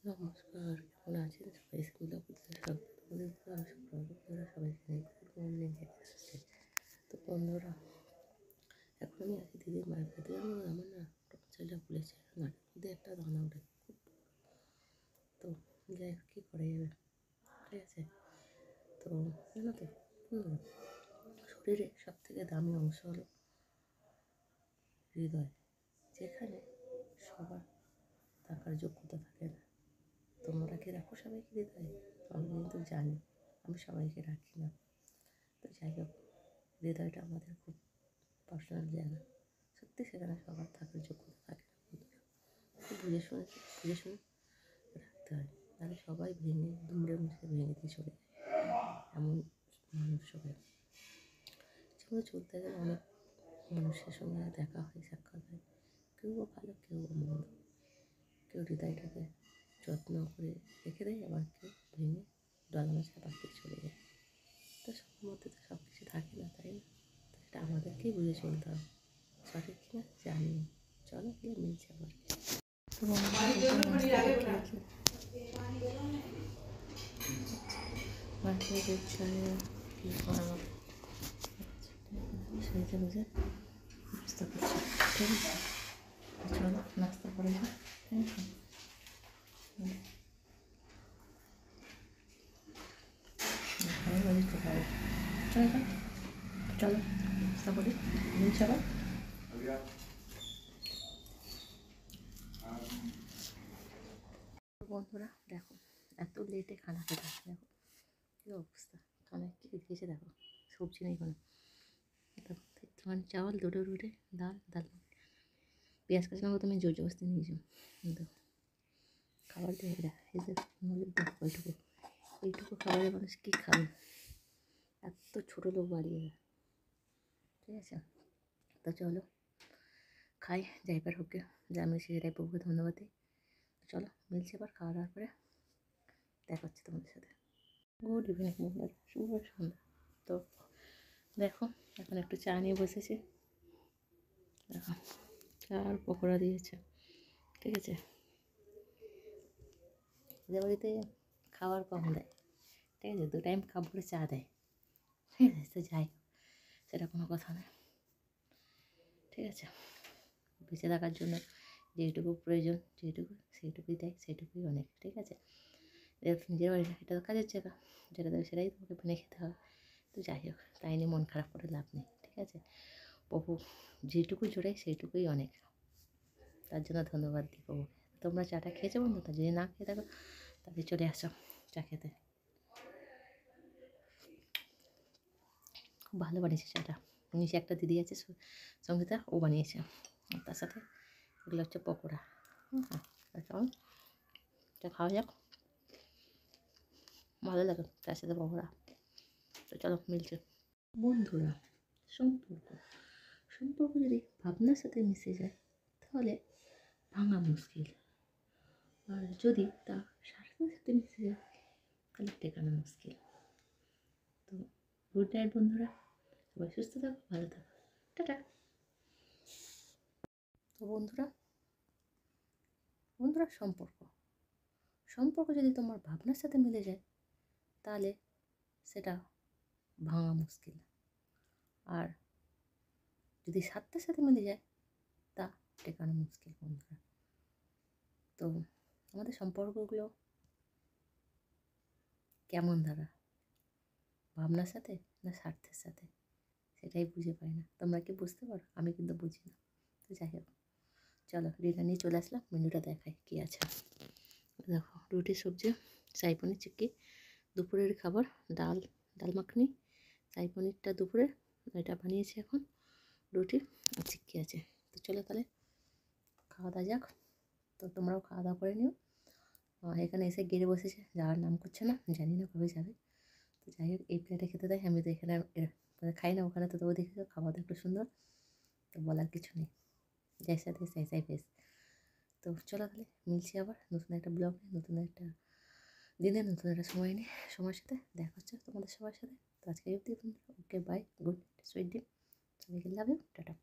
নমস্কার, কেমন আছেন সবাই? স্কুলে তোমাদের বন্ধুরা সবাইকে মর্নিং আসছে। তো বন্ধুরা, এখন আমি আছি দিদির মায়ের বাড়িতে। আমার না ছেলেটা বলেছে নাকের মধ্যে একটা দানা ওঠে খুব। তো যাই হোক, কী করা যাবে, ঠিক আছে? তো জানো তো বন্ধুরা, শরীরে সব থেকে দামি অংশ হলো হৃদয়, যেখানে সবার থাকার যোগ্যতা থাকে না। তোমরা কি রাখো সবাইকে হৃদয়ে? আমি কিন্তু জানি আমি সবাইকে রাখি না। তো যাই হোক, হৃদয়টা আমাদের খুব পার্সোনাল জায়গা। সত্যি সেখানে সবার থাকার যোগ্যতা থাকে না বন্ধুরা। খুব বুঝে শুনে রাখতে হয়, তাহলে সবাই ভেঙে দুমড়ে মুছে ভেঙে দিয়ে চলে যায়। এমন মানুষ সবাই জীবনে চলতে গেলে অনেক মানুষের সঙ্গে দেখা হয়, সাক্ষাৎ হয়। কেউ ভালো, কেউ মন্দ। কেউ হৃদয়টাকে যত্ন করে রেখে দেয়, আবার কেউ ভেঙে ডলানো চাপা দিয়ে চলে যায়। তো সবার মধ্যে তো সব কিছু থাকে না, তাই না? তো সেটা আমাদেরকেই বুঝে চলতে হবে। সঠিক কিনা জানি। চলো গিয়ে মিলছে আবার। তো কী করা সেটা বুঝে বুঝতে পারছি, ঠিক আছে? চলো নাস্তা করে যাও, ঠিক আছে? চলো নাস্তা করি, মিলছে আবার। বন্ধুরা দেখো, এত লেটে খানা খেতে আসে, দেখো কী অবস্থা। খানায় কী দিয়েছে দেখো, সবজি নেই কোনো। তোমার চাওয়াল, দুটো রুটি, ডাল পেঁয়াজ কাঁচা লঙ্কা তুমি জোর জবস্তি নিয়েছো। দেখো খাবার দিয়ে এই যে এইটুকু খাবারের মানুষ কী খাবে? এত ছোটো লোক বাড়িয়ে, ঠিক আছে? তো চলো খাই, যাইবার হোকে যা আমি সেটাই প্রভুকে ধন্যবাদ দিই। চলো মিলছে এবার, খাওয়া দাওয়ার পরে দেখা হচ্ছে তোমাদের সাথে। গুড ইভিনিং বন্ধুরা, শুভ সন্ধ্যা। তো দেখো এখন একটু চা নিয়ে বসেছি। দেখো চা আর পকোড়া দিয়েছে, ঠিক আছে? যে বাড়িতে খাবার কম দেয়, ঠিক আছে, 2 টাইম কাপ করে চা দেয়, ঠিক আছে? তো যাই, সেটা কোনো কথা নয়, ঠিক আছে? বেঁচে থাকার জন্য যেটুকু প্রয়োজন, সেইটুকুই দেয়, সেইটুকুই অনেক, ঠিক আছে? নিজের বাড়ি না, এটা তো কাজের জায়গা, যেটা দেবে সেটাই তোমাকে মেনে খেতে হবে। তো যাই হোক, তাই নিয়ে মন খারাপ করে লাভ নেই, ঠিক আছে? প্রভু যেটুকু জোড়ায় সেইটুকুই অনেক, তার জন্য ধন্যবাদ দিই প্রভুকে। তোমরা চাটা খেয়েছো বন্ধু? তা যদি না খেয়ে থাকো তাহলে চলে আসো চা খেতে। খুব ভালো বানিয়েছে চাটা। নিচে একটা দিদি আছে সঙ্গীতা, ও বানিয়েছে। তার সাথে এগুলো হচ্ছে পকোড়া। হ্যাঁ, চল চা খাওয়া যাক, ভালো লাগে তার সাথে পকোড়া। তো চলো মিলছে বন্ধুরা। সম্পর্ক যদি ভাবনার সাথে মিশে যায় তাহলে ভাঙা মুশকিল, আর যদি তা স্বার্থের সাথে মিশে যায় তাহলে টেকানো মুশকিল। তো গুড নাইট বন্ধুরা, সবাই সুস্থ থাকো, ভালো থাকো, টাটা। তো বন্ধুরা সম্পর্ক যদি তোমার ভাবনার সাথে মিলে যায় তাহলে সেটা ভাঙা মুশকিল, আর যদি স্বার্থের সাথে মিলে যায় তা টেকানো মুশকিল বন্ধুরা। তো আমাদের সম্পর্কগুলো কেমন দাঁড়া, ভাবনার সাথে না স্বার্থের সাথে, সেটাই বুঝে পাই না। তোমরা কি বুঝতে পারো? আমি কিন্তু বুঝি না। তো যাই হোক, চলো ডিনার নিয়ে চলে আসলাম, মেনুটা দেখাই কী আছে। দেখো রুটি, সবজি, শাহী পনির, চিক্কি। দুপুরের খাবার ডাল মাখনি, শাহী পনিরটা দুপুরে, এটা বানিয়েছি এখন, রুটি আর চিক্কি আছে। তো চলো তাহলে খাওয়া দাওয়া যাক। তো তোমরাও খাওয়া দাওয়া করে নিও। এখানে এসে গেড়ে বসেছে, যাওয়ার নাম করছে না, জানি না কবে যাবে। তো যাই হোক, এই প্লেটে খেতে দেয়, আমি তো এখানে খাই না, ওখানে তো তবু দেখেছো খাওয়া দাওয়া একটু সুন্দর। তো বলার কিছু নেই, জৈসা দেশ ऐसा বেশ। তো চলো তাহলে মিলছি আবার নতুন একটা ব্লগে, নতুন একটা দিনে, নতুন একটা সময়ের সাথে দেখা হচ্ছে তোমাদের সবার সাথে। তো আজকে অবধি বন্ধুরা, okay bye, good sweet dream, সবাইকে লাভ ইউ, টাটা।